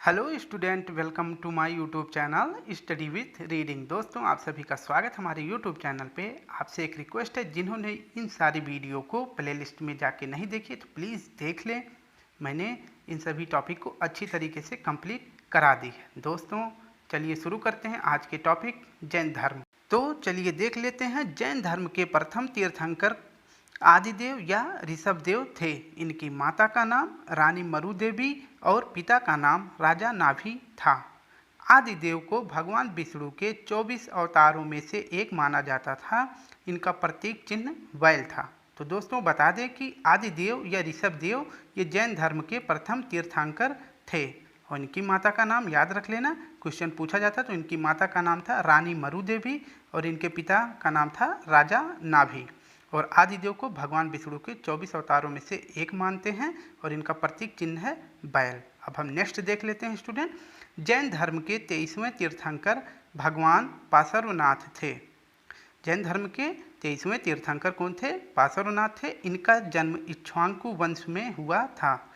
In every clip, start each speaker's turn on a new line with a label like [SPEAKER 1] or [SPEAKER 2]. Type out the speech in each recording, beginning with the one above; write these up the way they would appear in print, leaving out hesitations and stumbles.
[SPEAKER 1] Hello student, welcome to my YouTube channel study with reading. दोस्तों, आप सभी का स्वागत हमारे यूट्यूब चैनल पे। आपसे एक रिक्वेस्ट है, जिन्होंने इन सारी वीडियो को प्लेलिस्ट में जाके नहीं देखी तो प्लीज़ देख लें। मैंने इन सभी टॉपिक को अच्छी तरीके से कंप्लीट करा दी है। दोस्तों, चलिए शुरू करते हैं आज के टॉपिक जैन धर्म। तो चलिए देख लेते हैं जैन धर्म के प्रथम तीर्थंकर आदिदेव या ऋषभदेव थे। इनकी माता का नाम रानी मरु देवी और पिता का नाम राजा नाभि था। आदिदेव को भगवान विष्णु के 24 अवतारों में से एक माना जाता था। इनका प्रतीक चिन्ह बैल था। तो दोस्तों, बता दें कि आदिदेव या ऋषभदेव ये जैन धर्म के प्रथम तीर्थंकर थे। और इनकी माता का नाम याद रख लेना, क्वेश्चन पूछा जाता तो इनकी माता का नाम था रानी मरु देवी और इनके पिता का नाम था राजा नाभि। और आदिदेव को भगवान विष्णु के 24 अवतारों में से एक मानते हैं और इनका प्रतीक चिन्ह है बैल। अब हम नेक्स्ट देख लेते हैं स्टूडेंट। जैन धर्म के 23वें तीर्थंकर भगवान पार्श्वनाथ थे। जैन धर्म के 23वें तीर्थंकर कौन थे? पार्श्वनाथ थे। इनका जन्म इक्ष्वाकु वंश में हुआ था।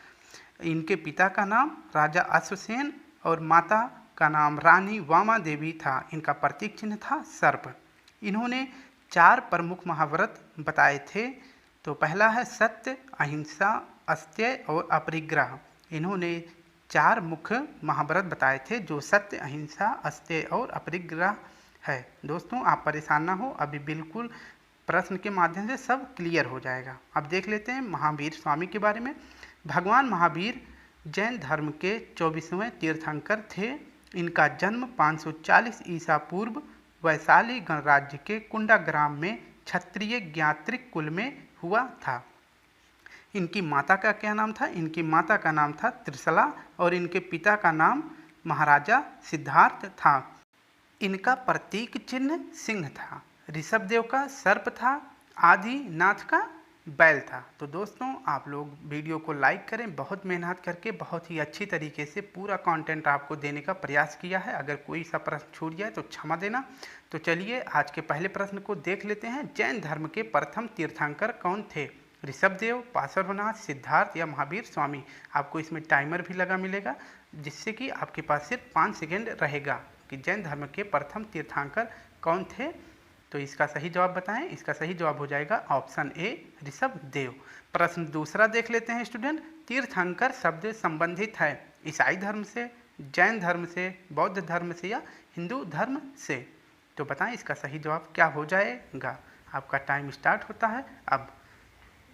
[SPEAKER 1] इनके पिता का नाम राजा अश्वसेन और माता का नाम रानी वामा देवी था। इनका प्रतीक चिन्ह था सर्प। इन्होंने 4 प्रमुख महाव्रत बताए थे। तो पहला है सत्य, अहिंसा, अस्तेय और अपरिग्रह। इन्होंने 4 मुख्य महाव्रत बताए थे जो सत्य, अहिंसा, अस्तेय और अपरिग्रह है। दोस्तों, आप परेशान ना हो, अभी बिल्कुल प्रश्न के माध्यम से सब क्लियर हो जाएगा। अब देख लेते हैं महावीर स्वामी के बारे में। भगवान महावीर जैन धर्म के 24वें तीर्थंकर थे। इनका जन्म 540 ईसा पूर्व वैशाली गणराज्य के कुंडाग्राम में क्षत्रिय ज्ञात्रिक कुल में हुआ था। इनकी माता का क्या नाम था? इनकी माता का नाम था त्रिशला और इनके पिता का नाम महाराजा सिद्धार्थ था। इनका प्रतीक चिन्ह सिंह था। ऋषभदेव का सर्प था। आदिनाथ का बैल था। तो दोस्तों, आप लोग वीडियो को लाइक करें। बहुत मेहनत करके बहुत ही अच्छी तरीके से पूरा कंटेंट आपको देने का प्रयास किया है। अगर कोई सा प्रश्न छूट जाए तो क्षमा देना। तो चलिए आज के पहले प्रश्न को देख लेते हैं। जैन धर्म के प्रथम तीर्थंकर कौन थे? ऋषभदेव, पार्श्वनाथ, सिद्धार्थ या महावीर स्वामी। आपको इसमें टाइमर भी लगा मिलेगा, जिससे कि आपके पास सिर्फ 5 सेकेंड रहेगा कि जैन धर्म के प्रथम तीर्थंकर कौन थे। तो इसका सही जवाब बताएं। इसका सही जवाब हो जाएगा ऑप्शन ए, ऋषभदेव। प्रश्न दूसरा देख लेते हैं स्टूडेंट। तीर्थंकर शब्द संबंधित है ईसाई धर्म से, जैन धर्म से, बौद्ध धर्म से या हिंदू धर्म से। तो बताएं इसका सही जवाब क्या हो जाएगा। आपका टाइम स्टार्ट होता है अब।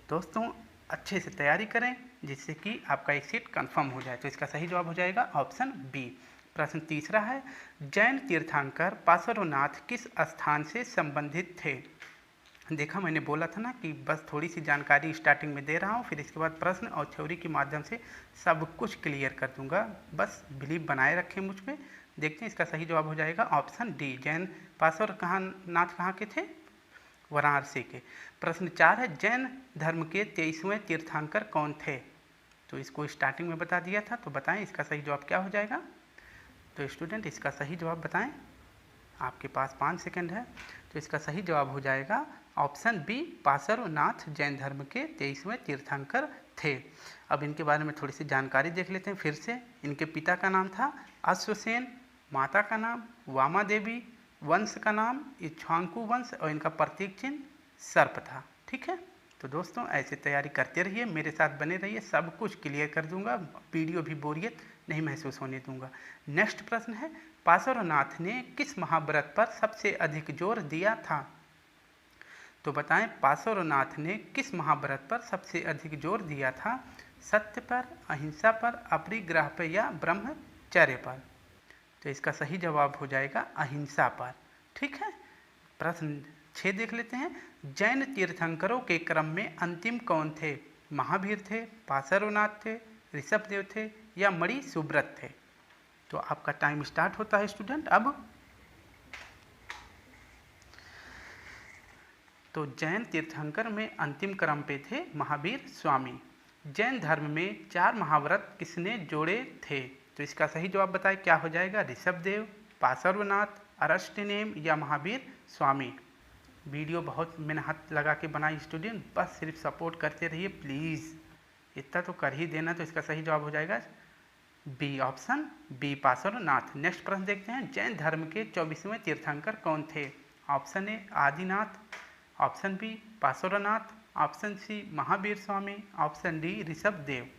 [SPEAKER 1] दोस्तों, अच्छे से तैयारी करें जिससे कि आपका एक सीट कंफर्म हो जाए। तो इसका सही जवाब हो जाएगा ऑप्शन बी। प्रश्न तीसरा है, जैन तीर्थंकर पार्श्वनाथ किस स्थान से संबंधित थे? देखा, मैंने बोला था ना कि बस थोड़ी सी जानकारी स्टार्टिंग में दे रहा हूँ, फिर इसके बाद प्रश्न और थ्योरी के माध्यम से सब कुछ क्लियर कर दूंगा। बस बिलीव बनाए रखें मुझ पे। देखते हैं इसका सही जवाब हो जाएगा ऑप्शन डी। जैन पार्श्वनाथ कहाँ के थे? वाराणसी के। प्रश्न 4 है, जैन धर्म के 23वें तीर्थंकर कौन थे? तो इसको स्टार्टिंग में बता दिया था। तो बताएं इसका सही जवाब क्या हो जाएगा। तो स्टूडेंट, इसका सही जवाब बताएं। आपके पास 5 सेकंड है। तो इसका सही जवाब हो जाएगा ऑप्शन बी, पार्श्वनाथ जैन धर्म के 23वें तीर्थंकर थे। अब इनके बारे में थोड़ी सी जानकारी देख लेते हैं फिर से। इनके पिता का नाम था अश्वसेन, माता का नाम वामा देवी, वंश का नाम इक्ष्वाकु वंश और इनका प्रतीक चिन्ह सर्प था। ठीक है। तो दोस्तों, ऐसे तैयारी करते रहिए, मेरे साथ बने रहिए, सब कुछ क्लियर कर दूंगा। वीडियो भी बोरियत नहीं महसूस होने दूंगा। नेक्स्ट प्रश्न है, पार्श्वनाथ ने किस महाव्रत पर सबसे अधिक जोर दिया था? तो बताएं पार्श्वनाथ ने किस महाव्रत पर सबसे अधिक जोर दिया था? सत्य पर, अहिंसा पर, अपरिग्रह पर या ब्रह्मचर्य पर। तो इसका सही जवाब हो जाएगा अहिंसा पर। ठीक है। प्रश्न 6 देख लेते हैं। जैन तीर्थंकरों के क्रम में अंतिम कौन थे? महावीर थे, पार्श्वनाथ थे, ऋषभदेव थे या मणि सुब्रत थे। तो आपका टाइम स्टार्ट होता है स्टूडेंट अब। तो जैन तीर्थंकर में अंतिम क्रम पे थे महावीर स्वामी। जैन धर्म में 4 महाव्रत किसने जोड़े थे? तो इसका सही जवाब बताएं क्या हो जाएगा। ऋषभदेव, पार्श्वनाथ, अरस्टिनेम या महावीर स्वामी। वीडियो बहुत मेहनत लगा के बनाई स्टूडेंट, बस सिर्फ सपोर्ट करते रहिए प्लीज़। इतना तो कर ही देना। तो इसका सही जवाब हो जाएगा B option B Parshvanath. Next प्रश्न देखते हैं, जैन धर्म के 24वें तीर्थंकर कौन थे? Option A Adinath, option B Parshvanath, option C Mahavir Swami, option D Rishabhdev.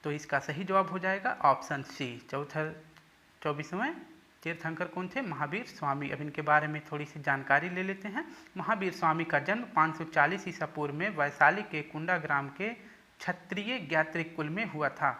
[SPEAKER 1] तो इसका सही जवाब हो जाएगा ऑप्शन सी। 24वें तीर्थंकर कौन थे? महावीर स्वामी। अब इनके बारे में थोड़ी सी जानकारी ले लेते हैं। महावीर स्वामी का जन्म 540 ईसा पूर्व में वैशाली के कुंडा ग्राम के क्षत्रिय ज्ञात्रिक कुल में हुआ था।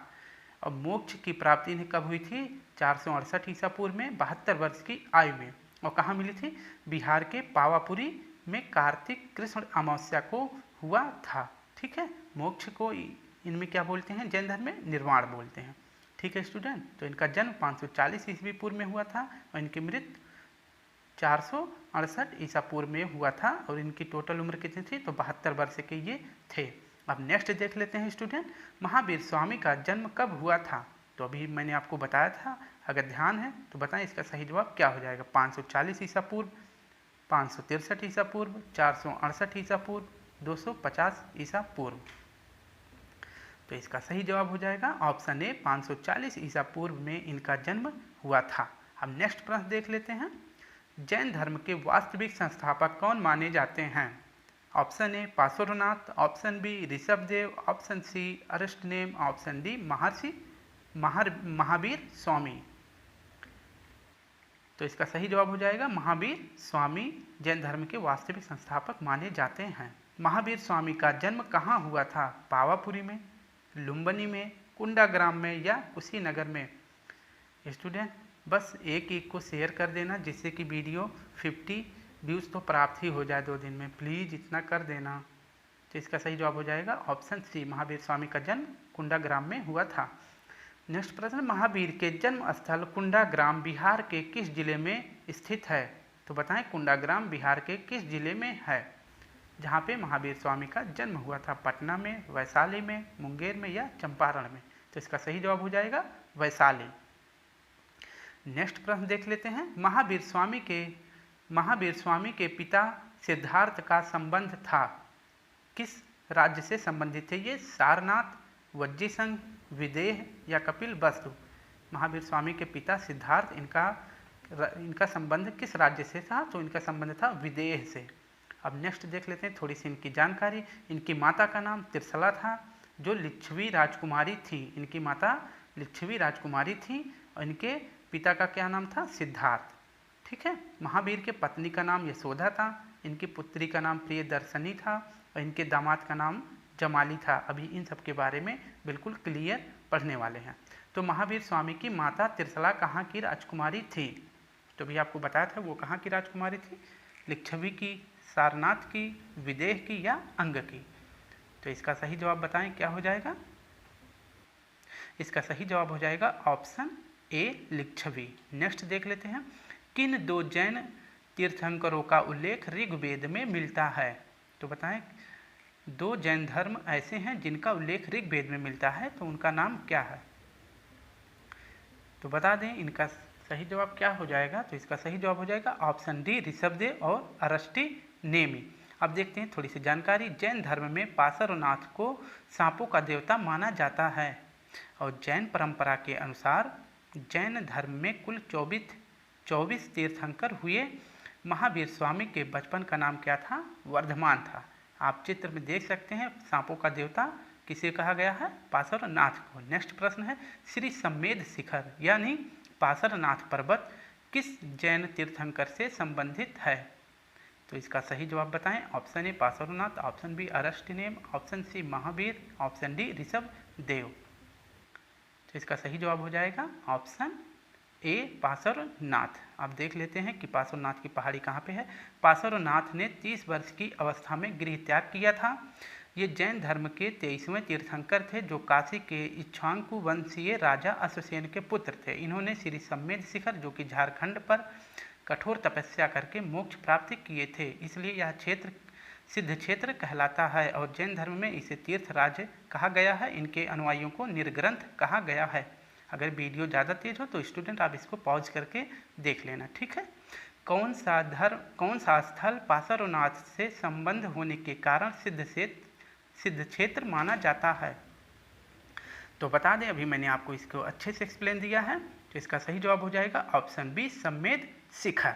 [SPEAKER 1] और मोक्ष की प्राप्ति इन्हें कब हुई थी? 468 ईसा पूर्व में 72 वर्ष की आयु में। और कहाँ मिली थी? बिहार के पावापुरी में कार्तिक कृष्ण अमावस्या को हुआ था। ठीक है, मोक्ष को इनमें क्या बोलते हैं? जैन धर्म में निर्वाण बोलते हैं। ठीक है स्टूडेंट, तो इनका जन्म 540 ईस्वी पूर्व में हुआ था और इनकी मृत्यु 468 ईसा पूर्व में हुआ था। और इनकी टोटल उम्र कितनी थी? तो 72 वर्ष के ये थे। अब नेक्स्ट देख लेते हैं स्टूडेंट, महावीर स्वामी का जन्म कब हुआ था? तो अभी मैंने आपको बताया था, अगर ध्यान है तो बताएं इसका सही जवाब क्या हो जाएगा। 540 ईसा पूर्व, 563 ईसा पूर्व, 468 ईसा पूर्व, 250 ईसा पूर्व। तो इसका सही जवाब हो जाएगा ऑप्शन ए 540 ईसा पूर्व में इनका जन्म हुआ था। अब नेक्स्ट प्रश्न देख लेते हैं, जैन धर्म के वास्तविक संस्थापक कौन माने जाते हैं? Option A Parshvanath, option B Rishabhdev, option C Arishtanemi, option D Mahavir Swami. तो इसका सही जवाब हो जाएगा महावीर स्वामी जैन धर्म के वास्तविक संस्थापक माने जाते हैं। महावीर स्वामी का जन्म कहाँ हुआ था? पावापुरी में, लुम्बिनी में, कुंडा ग्राम में या कुशीनगर में? स्टूडेंट बस एक को शेयर कर देना जिससे कि वीडियो 50 व्यूज़ तो प्राप्त ही हो जाए 2 दिन में। प्लीज़ इतना कर देना। तो इसका सही जवाब हो जाएगा ऑप्शन सी, महावीर स्वामी का जन्म कुंडा ग्राम में हुआ था। नेक्स्ट प्रश्न, महावीर के जन्म स्थल कुंडा ग्राम बिहार के किस जिले में स्थित है? तो बताएं कुंडा ग्राम बिहार के किस जिले में है जहाँ पे महावीर स्वामी का जन्म हुआ था? पटना में, वैशाली में, मुंगेर में या चंपारण में? तो इसका सही जवाब हो जाएगा वैशाली। नेक्स्ट प्रश्न देख लेते हैं, महावीर स्वामी के पिता सिद्धार्थ का संबंध था किस राज्य से संबंधित थे? ये सारनाथ, वज्जी संघ, विदेह या कपिल वस्तु? महावीर स्वामी के पिता सिद्धार्थ, इनका संबंध किस राज्य से था? तो इनका संबंध था विदेह से। अब नेक्स्ट देख लेते हैं थोड़ी सी इनकी जानकारी। इनकी माता का नाम त्रिशला था जो लिच्छवी राजकुमारी थी। इनकी माता लिच्छवी राजकुमारी थी और इनके पिता का क्या नाम था? सिद्धार्थ। ठीक है, महावीर के पत्नी का नाम यशोदा था, इनकी पुत्री का नाम प्रियदर्शनी था और इनके दामाद का नाम जमाली था। अभी इन सब के बारे में बिल्कुल क्लियर पढ़ने वाले हैं। तो महावीर स्वामी की माता त्रिशला कहाँ की राजकुमारी थी? तो भी आपको बताया था वो कहाँ की राजकुमारी थी? लिच्छवी की, सारनाथ की, विदेह की या अंग की? तो इसका सही जवाब बताएं क्या हो जाएगा? इसका सही जवाब हो जाएगा ऑप्शन ए लिच्छवी। नेक्स्ट देख लेते हैं, किन 2 जैन तीर्थंकरों का उल्लेख ऋग्वेद में मिलता है? तो बताएं 2 जैन धर्म ऐसे हैं जिनका उल्लेख ऋग्वेद में मिलता है, तो उनका नाम क्या है? तो बता दें इनका सही जवाब क्या हो जाएगा? तो इसका सही जवाब हो जाएगा ऑप्शन डी ऋषभदेव और अरिष्टनेमी। अब देखते हैं थोड़ी सी जानकारी। जैन धर्म में पार्श्वनाथ को सांपों का देवता माना जाता है और जैन परंपरा के अनुसार जैन धर्म में कुल 24 तीर्थंकर हुए। महावीर स्वामी के बचपन का नाम क्या था? वर्धमान था। आप चित्र में देख सकते हैं सांपों का देवता किसे कहा गया है? पार्श्वनाथ को। नेक्स्ट प्रश्न है, श्री सम्मेद शिखर यानी पार्श्वनाथ पर्वत किस जैन तीर्थंकर से संबंधित है? तो इसका सही जवाब बताएं। Option A Parshvanath, option B Arishtanemi, option C Mahavir, option D Rishabhdev. तो इसका सही जवाब हो जाएगा ऑप्शन ए पार्श्वनाथ। अब देख लेते हैं कि पार्श्वनाथ की पहाड़ी कहाँ पे है। पार्श्वनाथ ने 30 वर्ष की अवस्था में गृह त्याग किया था। ये जैन धर्म के 23वें तीर्थंकर थे जो काशी के इक्ष्वाकु वंशीय राजा अश्वसेन के पुत्र थे। इन्होंने श्री सम्मेद शिखर जो कि झारखंड पर कठोर तपस्या करके मोक्ष प्राप्ति किए थे, इसलिए यह क्षेत्र सिद्ध क्षेत्र कहलाता है और जैन धर्म में इसे तीर्थ राज्य कहा गया है। इनके अनुयायियों को निर्ग्रंथ कहा गया है। अगर वीडियो ज़्यादा तेज हो तो स्टूडेंट आप इसको पॉज करके देख लेना, ठीक है। कौन सा स्थल पार्श्वनाथ से संबंध होने के कारण सिद्ध क्षेत्र माना जाता है। तो बता दें, अभी मैंने आपको इसको अच्छे से एक्सप्लेन दिया है, तो इसका सही जवाब हो जाएगा ऑप्शन बी, सम्मेद शिखर।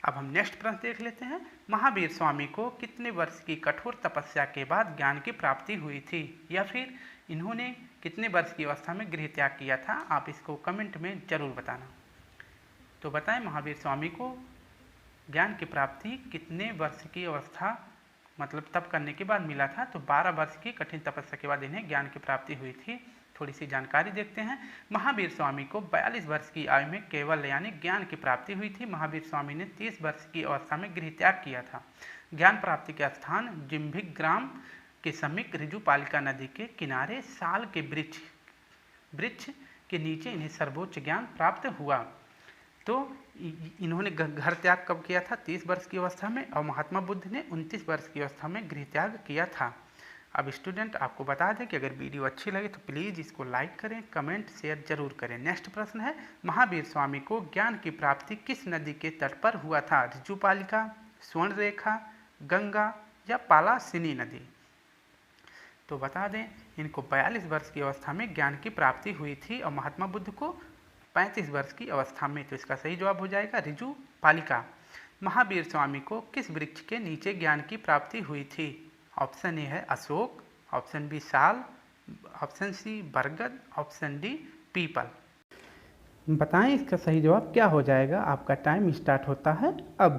[SPEAKER 1] अब हम नेक्स्ट प्रश्न देख लेते हैं। महावीर स्वामी को कितने वर्ष की कठोर तपस्या के बाद ज्ञान की प्राप्ति हुई थी, या फिर इन्होंने कितने वर्ष की अवस्था में गृह त्याग किया था? आप इसको कमेंट में जरूर बताना। तो बताएं, महावीर स्वामी को ज्ञान की प्राप्ति कितने वर्ष की अवस्था मतलब तप करने के बाद मिला था? तो 12 वर्ष की कठिन तपस्या के बाद इन्हें ज्ञान की प्राप्ति हुई थी। थोड़ी सी जानकारी देखते हैं। महावीर स्वामी को 42 वर्ष की आयु में केवल यानी ज्ञान की प्राप्ति हुई थी। महावीर स्वामी ने 30 वर्ष की अवस्था में गृह त्याग किया था। ज्ञान प्राप्ति का स्थान जिम्भिक ग्राम के समीप ऋजुपालिका नदी के किनारे साल के वृक्ष के नीचे इन्हें सर्वोच्च ज्ञान प्राप्त हुआ। तो इन्होंने घर त्याग कब किया था? 30 वर्ष की अवस्था में, और महात्मा बुद्ध ने 29 वर्ष की अवस्था में गृह त्याग किया था। अब स्टूडेंट आपको बता दें कि अगर वीडियो अच्छी लगे तो प्लीज़ इसको लाइक करें, कमेंट शेयर जरूर करें। नेक्स्ट प्रश्न है, महावीर स्वामी को ज्ञान की प्राप्ति किस नदी के तट पर हुआ था? ऋजुपालिका, स्वर्णरेखा, गंगा या पालासिनी नदी? तो बता दें, इनको 42 वर्ष की अवस्था में ज्ञान की प्राप्ति हुई थी और महात्मा बुद्ध को 35 वर्ष की अवस्था में। तो इसका सही जवाब हो जाएगा ऋजुपालिका। महावीर स्वामी को किस वृक्ष के नीचे ज्ञान की प्राप्ति हुई थी? ऑप्शन ए है अशोक, ऑप्शन बी साल, ऑप्शन सी बरगद, ऑप्शन डी पीपल। बताएं इसका सही जवाब क्या हो जाएगा। आपका टाइम स्टार्ट होता है अब।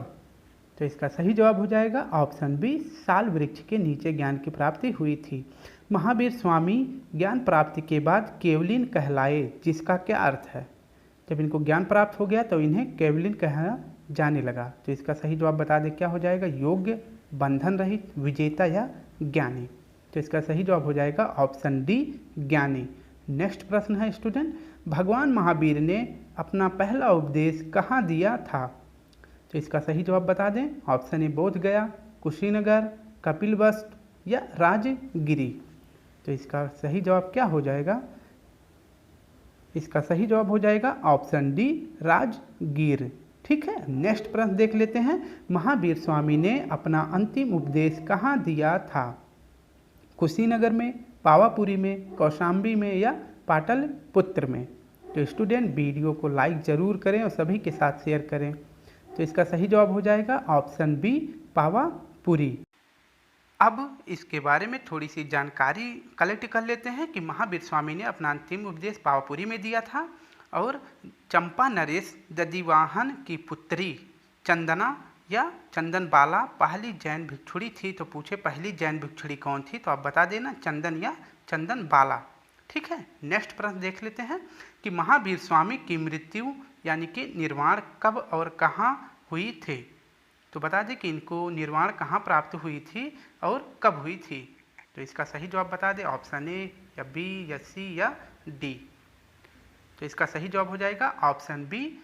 [SPEAKER 1] तो इसका सही जवाब हो जाएगा ऑप्शन बी, साल वृक्ष के नीचे ज्ञान की प्राप्ति हुई थी। महावीर स्वामी ज्ञान प्राप्ति के बाद केवलिन कहलाए, जिसका क्या अर्थ है? जब इनको ज्ञान प्राप्त हो गया तो इन्हें केवलिन कहा जाने लगा। तो इसका सही जवाब बता दें क्या हो जाएगा? योग्य, बंधन रहित, विजेता या ज्ञानी। तो इसका सही जवाब हो जाएगा ऑप्शन डी, ज्ञानी। नेक्स्ट प्रश्न है स्टूडेंट, भगवान महावीर ने अपना पहला उपदेश कहाँ दिया था? तो इसका सही जवाब बता दें। ऑप्शन ए बोध गया, कुशीनगर, कपिलवस्तु या राजगिरी। तो इसका सही जवाब क्या हो जाएगा? इसका सही जवाब हो जाएगा ऑप्शन डी, राजगीर। ठीक है, नेक्स्ट प्रश्न देख लेते हैं। महावीर स्वामी ने अपना अंतिम उपदेश कहाँ दिया था? कुशीनगर में, पावापुरी में, कौशाम्बी में या पाटलिपुत्र में? तो स्टूडेंट वीडियो को लाइक जरूर करें और सभी के साथ शेयर करें। तो इसका सही जवाब हो जाएगा ऑप्शन बी, पावापुरी। अब इसके बारे में थोड़ी सी जानकारी कलेक्ट कर लेते हैं कि महावीर स्वामी ने अपना अंतिम उपदेश पावापुरी में दिया था और चंपा नरेश ददिवाहन की पुत्री चंदना या चंदनबाला पहली जैन भिक्षुड़ी थी। तो पूछे पहली जैन भिक्षुड़ी कौन थी? तो आप बता देना चंदन या चंदनबाला। ठीक है, नेक्स्ट प्रश्न देख लेते हैं कि महावीर स्वामी की मृत्यु यानी कि निर्वाण कब और कहाँ हुई थी? तो बता दें कि इनको निर्वाण कहाँ प्राप्त हुई थी और कब हुई थी? तो इसका सही जवाब बता दें। ऑप्शन ए या बी या सी या डी। तो इसका सही जवाब हो जाएगा ऑप्शन बी,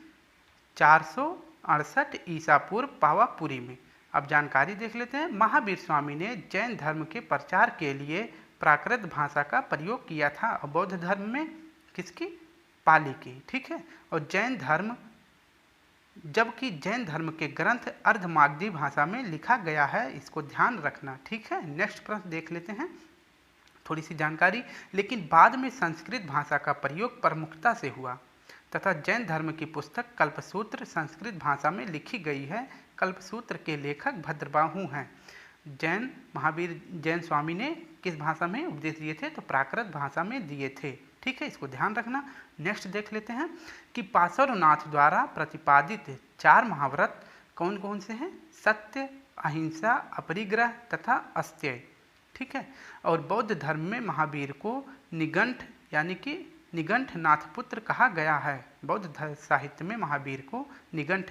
[SPEAKER 1] 468 ईसा पूर्व पावापुरी में। अब जानकारी देख लेते हैं। महावीर स्वामी ने जैन धर्म के प्रचार के लिए प्राकृत भाषा का प्रयोग किया था और बौद्ध धर्म में किसकी? पाली की। ठीक है, और जैन धर्म जबकि जैन धर्म के ग्रंथ अर्धमागधी भाषा में लिखा गया है, इसको ध्यान रखना। ठीक है, नेक्स्ट प्रश्न देख लेते हैं। थोड़ी सी जानकारी, लेकिन बाद में संस्कृत भाषा का प्रयोग प्रमुखता से हुआ तथा जैन धर्म की पुस्तक कल्पसूत्र संस्कृत भाषा में लिखी गई है। कल्पसूत्र के लेखक भद्रबाहु हैं। महावीर जैन स्वामी ने किस भाषा में उपदेश दिए थे? तो प्राकृत भाषा में दिए थे। ठीक है, इसको ध्यान रखना। नेक्स्ट देख लेते हैं कि पार्श्वनाथ द्वारा प्रतिपादित 4 महाव्रत कौन कौन से हैं? सत्य, अहिंसा, अपरिग्रह तथा अस्तेय। ठीक है, और बौद्ध धर्म में महावीर को निगंठ यानी कि निगंठ नाथपुत्र कहा गया है। बौद्ध साहित्य में महावीर को निगंठ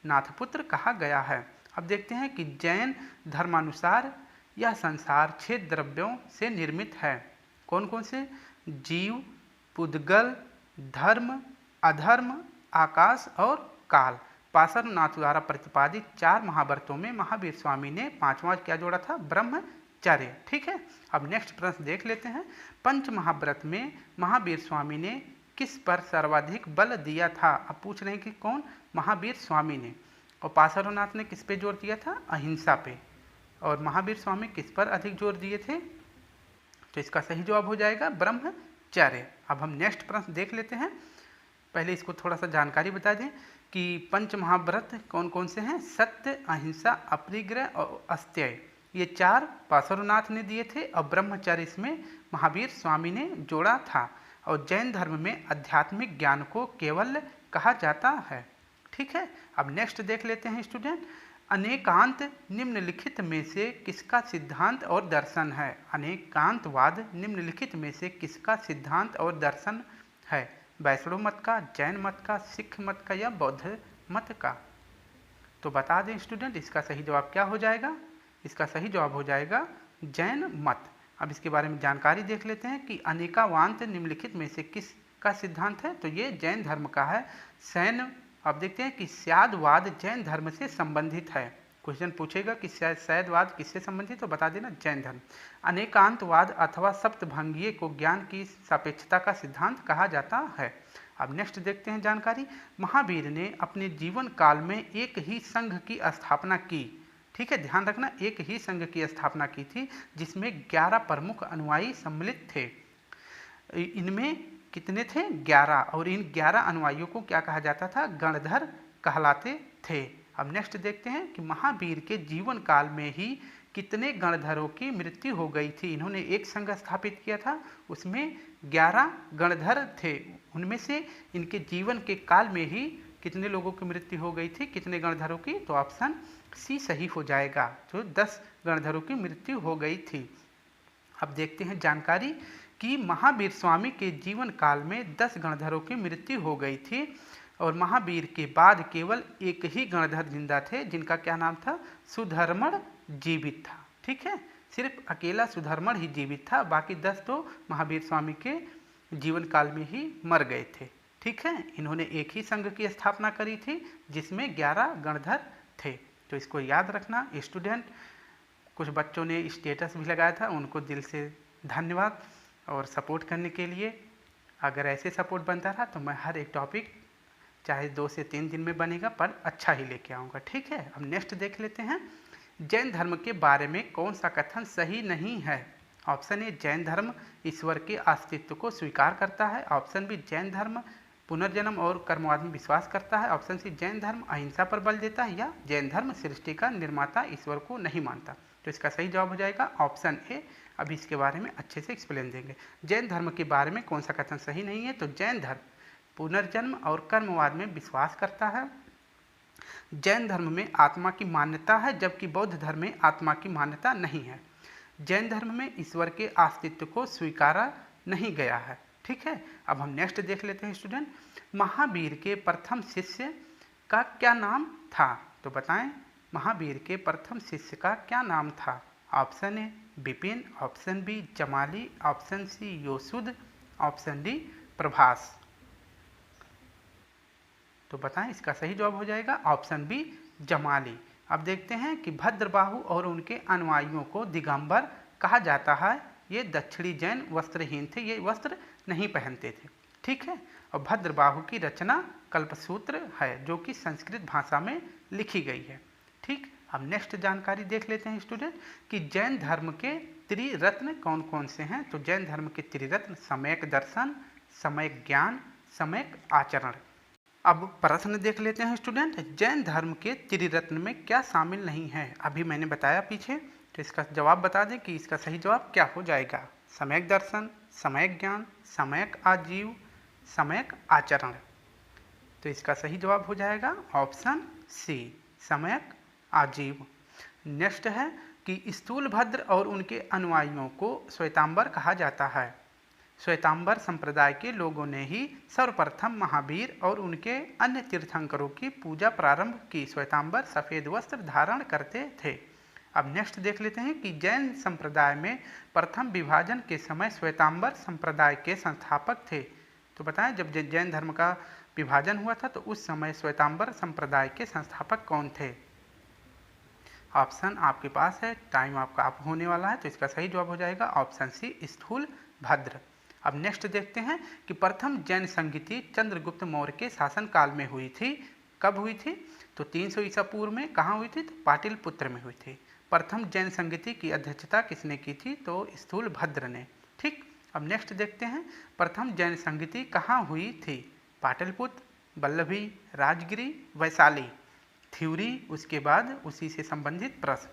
[SPEAKER 1] नाथपुत्र कहा गया है। अब देखते हैं कि जैन धर्मानुसार यह संसार 6 द्रव्यों से निर्मित है। कौन कौन से? जीव, पुद्गल, धर्म, अधर्म, आकाश और काल। पार्श्वनाथ द्वारा प्रतिपादित 4 महाव्रतों में महावीर स्वामी ने 5वां क्या जोड़ा था? ब्रह्मचर्य। ठीक है, अब नेक्स्ट प्रश्न देख लेते हैं। पंच महाव्रत में महावीर स्वामी ने किस पर सर्वाधिक बल दिया था? अब पूछ रहे हैं कि कौन? महावीर स्वामी ने। और पार्श्वनाथ ने किस पे जोर दिया था? अहिंसा पे। और महावीर स्वामी किस पर अधिक जोर दिए थे? तो इसका सही जवाब हो जाएगा ब्रह्मचर्य। अब हम नेक्स्ट प्रश्न देख लेते हैं। पहले इसको थोड़ा सा जानकारी बता दें कि पंच महाव्रत कौन कौन से हैं। सत्य, अहिंसा, अपरिग्रह और अस्तेय, ये 4 पार्श्वनाथ ने दिए थे और ब्रह्मचर्य इसमें महावीर स्वामी ने जोड़ा था। और जैन धर्म में आध्यात्मिक ज्ञान को केवल कहा जाता है। ठीक है, अब नेक्स्ट देख लेते हैं स्टूडेंट। अनेकांत निम्नलिखित में से किसका सिद्धांत और दर्शन है। अनेकांतवाद निम्नलिखित में से किसका सिद्धांत और दर्शन है। वैष्णव मत का, जैन मत का, सिख मत का या बौद्ध मत का। तो बता दें स्टूडेंट, इसका सही जवाब क्या हो जाएगा। इसका सही जवाब हो जाएगा जैन मत। अब इसके बारे में जानकारी देख लेते हैं कि अनेकावांत निम्नलिखित में से किसका सिद्धांत है। तो ये जैन धर्म का है। सैन अब देखते हैं कि स्यादवाद जैन धर्म से संबंधित है। क्वेश्चन पूछेगा कि सैदवाद किससे संबंधित, तो बता देना जैन धर्म। अनेकांतवाद अथवा सप्तभंगीय को ज्ञान की सापेक्षता का सिद्धांत कहा जाता है। अब नेक्स्ट देखते हैं जानकारी। महावीर ने अपने जीवन काल में एक ही संघ की स्थापना की। ठीक है, ध्यान रखना, एक ही संघ की स्थापना की थी जिसमें 11 प्रमुख अनुयायी सम्मिलित थे। इनमें कितने थे, 11, और इन 11 अनुयायियों को क्या कहा जाता था, गणधर कहलाते थे। अब नेक्स्ट देखते हैं कि महावीर के जीवन काल में ही कितने गणधरों की मृत्यु हो गई थी। इन्होंने एक संघ स्थापित किया था, उसमें 11 गणधर थे। उनमें से इनके जीवन के काल में ही कितने लोगों की मृत्यु हो गई थी, कितने गणधरों की, तो ऑप्शन सी सही हो जाएगा। तो 10 गणधरों की मृत्यु हो गई थी। अब देखते हैं जानकारी कि महावीर स्वामी के जीवन काल में 10 गणधरों की मृत्यु हो गई थी और महावीर के बाद केवल एक ही गणधर जिंदा थे जिनका क्या नाम था, सुधर्मण जीवित था। ठीक है, सिर्फ अकेला सुधर्मण ही जीवित था, बाकी 10 तो महावीर स्वामी के जीवन काल में ही मर गए थे। ठीक है, इन्होंने एक ही संघ की स्थापना करी थी जिसमें 11 गणधर थे। तो इसको याद रखना स्टूडेंट। कुछ बच्चों ने स्टेटस भी लगाया था, उनको दिल से धन्यवाद और सपोर्ट करने के लिए। अगर ऐसे सपोर्ट बनता रहा तो मैं हर एक टॉपिक चाहे 2 से 3 दिन में बनेगा पर अच्छा ही लेके आऊँगा। ठीक है, अब नेक्स्ट देख लेते हैं। जैन धर्म के बारे में कौन सा कथन सही नहीं है। ऑप्शन ए, जैन धर्म ईश्वर के अस्तित्व को स्वीकार करता है। ऑप्शन बी, जैन धर्म पुनर्जन्म और कर्मवाद में विश्वास करता है। ऑप्शन सी, जैन धर्म अहिंसा पर बल देता है। या जैन धर्म सृष्टि का निर्माता ईश्वर को नहीं मानता। तो इसका सही जवाब हो जाएगा ऑप्शन ए। अभी इसके बारे में अच्छे से एक्सप्लेन देंगे। जैन धर्म के बारे में कौन सा कथन सही नहीं है, तो जैन धर्म पुनर्जन्म और कर्मवाद में विश्वास करता है। जैन धर्म में आत्मा की मान्यता है जबकि बौद्ध धर्म में आत्मा की मान्यता नहीं है। जैन धर्म में ईश्वर के अस्तित्व को स्वीकारा नहीं गया है। ठीक है, अब हम नेक्स्ट देख लेते हैं स्टूडेंट। महावीर के प्रथम शिष्य का क्या नाम था, तो बताएं महावीर के प्रथम शिष्य का क्या नाम था। Option A, Vipin. Option B, Jamali. Option C, योसुद। Option D, Prabhas. तो बताएं इसका सही जवाब हो जाएगा ऑप्शन बी, जमाली। अब देखते हैं कि भद्रबाहु और उनके अनुयायियों को दिगंबर कहा जाता है। ये दक्षिणी जैन वस्त्रहीन थे, ये वस्त्र नहीं पहनते थे। ठीक है, और भद्रबाहु की रचना कल्पसूत्र है जो कि संस्कृत भाषा में लिखी गई है। ठीक, अब नेक्स्ट जानकारी देख लेते हैं स्टूडेंट कि जैन धर्म के त्रिरत्न कौन कौन से हैं। तो जैन धर्म के त्रिरत्न सम्यक दर्शन, सम्यक ज्ञान, सम्यक आचरण। अब प्रश्न देख लेते हैं स्टूडेंट, जैन धर्म के त्रिरत्न में क्या शामिल नहीं है। अभी मैंने बताया पीछे, तो इसका जवाब बता दें कि इसका सही जवाब क्या हो जाएगा। सम्यक दर्शन, सम्यक ज्ञान, सम्यक आजीव, सम्यक आचरण। तो इसका सही जवाब हो जाएगा ऑप्शन सी, सम्यक आजीव। नेक्स्ट है कि स्थूलभद्र और उनके अनुयायियों को श्वेतांबर कहा जाता है। श्वेतांबर संप्रदाय के लोगों ने ही सर्वप्रथम महावीर और उनके अन्य तीर्थंकरों की पूजा प्रारंभ की। श्वेतांबर सफ़ेद वस्त्र धारण करते थे। अब नेक्स्ट देख लेते हैं कि जैन संप्रदाय में प्रथम विभाजन के समय श्वेतांबर संप्रदाय के संस्थापक थे। तो बताएं जब जैन धर्म का विभाजन हुआ था तो उस समय श्वेतांबर संप्रदाय के संस्थापक कौन थे। ऑप्शन आपके पास है, टाइम आपका आप होने वाला है, तो इसका सही जवाब हो जाएगा ऑप्शन सी, स्थूलभद्र। अब नेक्स्ट देखते हैं कि प्रथम जैन संगीति चंद्रगुप्त मौर्य के शासनकाल में हुई थी। कब हुई थी, तो 300 ईसा पूर्व में। कहाँ हुई थी, तो पाटलिपुत्र में हुई थी। प्रथम जैन संगीति की अध्यक्षता किसने की थी, तो स्थूलभद्र ने। ठीक, अब नेक्स्ट देखते हैं, प्रथम जैन संगति कहाँ हुई थी? पाटलिपुत्र, वल्लभी, राजगिरी, वैशाली। थ्योरी, उसके बाद उसी से संबंधित प्रश्न।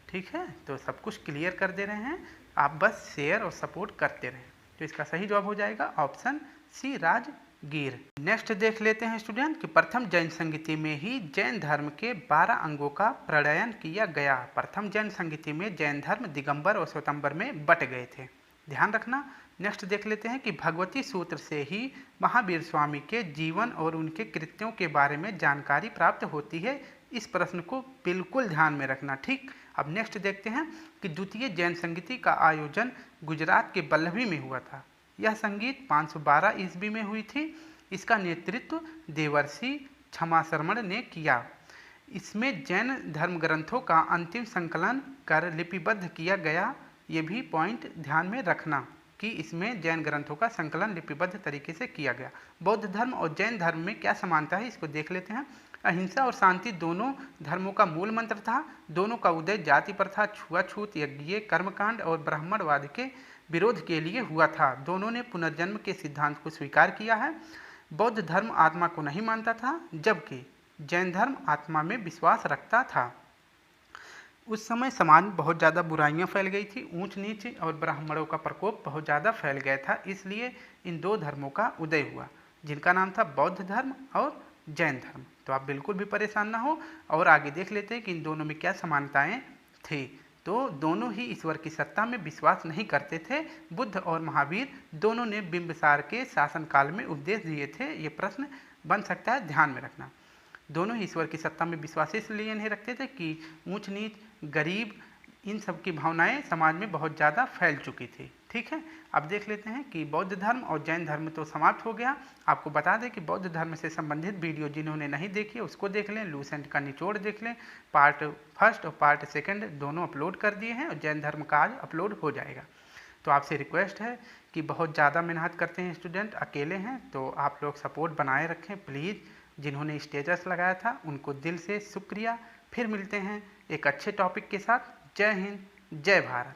[SPEAKER 1] ठीक है, तो सब कुछ क्लियर कर दे रहे हैं, आप बस शेयर और सपोर्ट करते रहें। तो इसका सही जवाब हो जाएगा ऑप्शन सी, राजगीर। नेक्स्ट देख लेते हैं स्टूडेंट कि प्रथम जैन संगति में ही जैन धर्म के 12 अंगों का प्रणयन किया गया। प्रथम जैन संगति में जैन धर्म दिगंबर और श्वेतांबर में बट गए थे, ध्यान रखना। नेक्स्ट देख लेते हैं कि भगवती सूत्र से ही महावीर स्वामी के जीवन और उनके कृत्यों के बारे में जानकारी प्राप्त होती है। इस प्रश्न को बिल्कुल ध्यान में रखना। ठीक, अब नेक्स्ट देखते हैं कि द्वितीय जैन संगति का आयोजन गुजरात के वल्लभी में हुआ था। यह संगीत 512 ईस्वी में हुई थी। इसका नेतृत्व देवर्षि क्षमाश्रमण ने किया। इसमें जैन धर्म ग्रंथों का अंतिम संकलन कर लिपिबद्ध किया गया। ये भी पॉइंट ध्यान में रखना कि इसमें जैन ग्रंथों का संकलन लिपिबद्ध तरीके से किया गया। बौद्ध धर्म और जैन धर्म में क्या समानता है, इसको देख लेते हैं। अहिंसा और शांति दोनों धर्मों का मूल मंत्र था। दोनों का उदय जाति प्रथा, छुआछूत, यज्ञ, कर्मकांड और ब्राह्मणवाद के विरोध के लिए हुआ था। दोनों ने पुनर्जन्म के सिद्धांत को स्वीकार किया है। बौद्ध धर्म आत्मा को नहीं मानता था, जबकि जैन धर्म आत्मा में विश्वास रखता था। उस समय समाज में बहुत ज़्यादा बुराइयां फैल गई थी, ऊंच नीच और ब्राह्मणों का प्रकोप बहुत ज़्यादा फैल गया था। इसलिए इन दो धर्मों का उदय हुआ, जिनका नाम था बौद्ध धर्म और जैन धर्म। तो आप बिल्कुल भी परेशान ना हो, और आगे देख लेते हैं कि इन दोनों में क्या समानताएं थी। तो दोनों ही ईश्वर की सत्ता में विश्वास नहीं करते थे। बुद्ध और महावीर दोनों ने बिंबिसार के शासनकाल में उपदेश दिए थे। ये प्रश्न बन सकता है, ध्यान में रखना। दोनों ही ईश्वर की सत्ता में विश्वास इसलिए नहीं रखते थे कि ऊंच नीच, गरीब, इन सब की भावनाएं समाज में बहुत ज़्यादा फैल चुकी थी। ठीक है, अब देख लेते हैं कि बौद्ध धर्म और जैन धर्म तो समाप्त हो गया। आपको बता दें कि बौद्ध धर्म से संबंधित वीडियो जिन्होंने नहीं देखी है उसको देख लें, लूसेंट का निचोड़ देख लें। पार्ट फर्स्ट और पार्ट सेकंड दोनों अपलोड कर दिए हैं, और जैन धर्म का आज अपलोड हो जाएगा। तो आपसे रिक्वेस्ट है कि बहुत ज़्यादा मेहनत करते हैं स्टूडेंट, अकेले हैं, तो आप लोग सपोर्ट बनाए रखें प्लीज़। जिन्होंने स्टेटस लगाया था उनको दिल से शुक्रिया। फिर मिलते हैं एक अच्छे टॉपिक के साथ। जय हिंद, जय भारत।